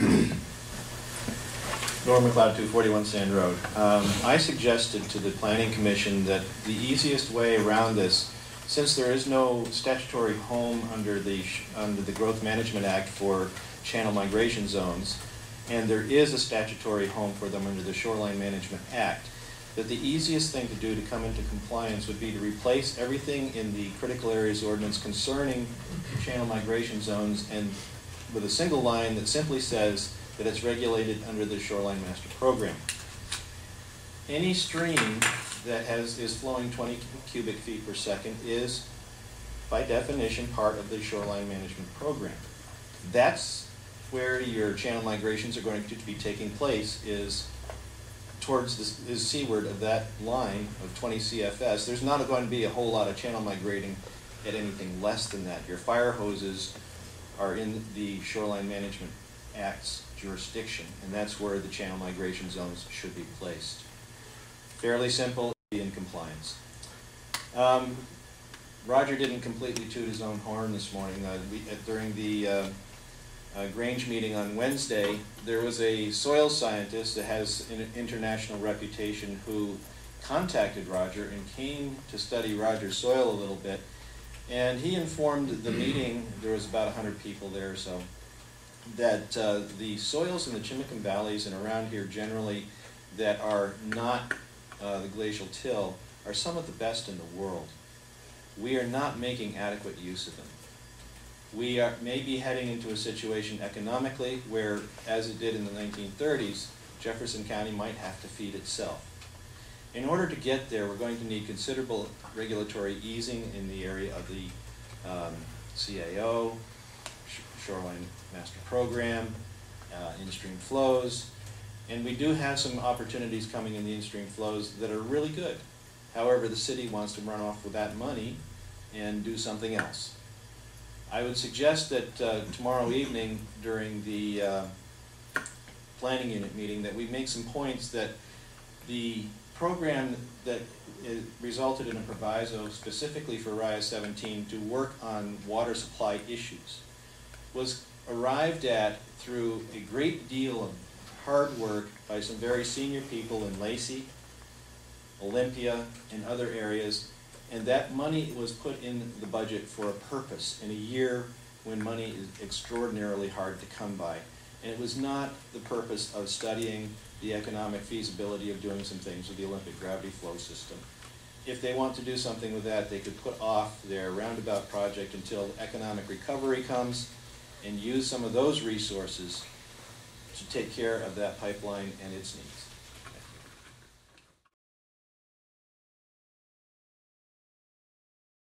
Norm MacLeod, 241 Sand Road. I suggested to the Planning Commission that the easiest way around this, since there is no statutory home under the Growth Management Act for channel migration zones, and there is a statutory home for them under the Shoreline Management Act, that the easiest thing to do to come into compliance would be to replace everything in the critical areas ordinance concerning channel migration zones and with a single line that simply says that it's regulated under the Shoreline Master Program. Any stream that is flowing 20 cubic feet per second is, by definition, part of the Shoreline Management Program. That's where your channel migrations are going to be taking place, is towards is seaward of that line of 20 CFS. There's not going to be a whole lot of channel migrating at anything less than that. Your fire hoses are in the Shoreline Management Act's jurisdiction, and that's where the channel migration zones should be placed. Fairly simple, in compliance. Roger didn't completely toot his own horn this morning. During the Grange meeting on Wednesday, there was a soil scientist that has an international reputation who contacted Roger and came to study Roger's soil a little bit, and he informed the meeting, there was about 100 people there or so, that the soils in the Chimicum valleys and around here generally that are not the glacial till are some of the best in the world. We are not making adequate use of them. We may be heading into a situation economically where, as it did in the 1930s, Jefferson County might have to feed itself. In order to get there, we're going to need considerable regulatory easing in the area of the CAO, Shoreline Master Program, in-stream flows, and we do have some opportunities coming in the in-stream flows that are really good. However, the city wants to run off with that money and do something else. I would suggest that tomorrow evening during the planning unit meeting that we make some points that the program that resulted in a proviso specifically for RIA 17 to work on water supply issues was arrived at through a great deal of hard work by some very senior people in Lacey, Olympia, and other areas, and that money was put in the budget for a purpose in a year when money is extraordinarily hard to come by. And it was not the purpose of studying the economic feasibility of doing some things with the Olympic gravity flow system. If they want to do something with that, they could put off their roundabout project until economic recovery comes and use some of those resources to take care of that pipeline and its needs.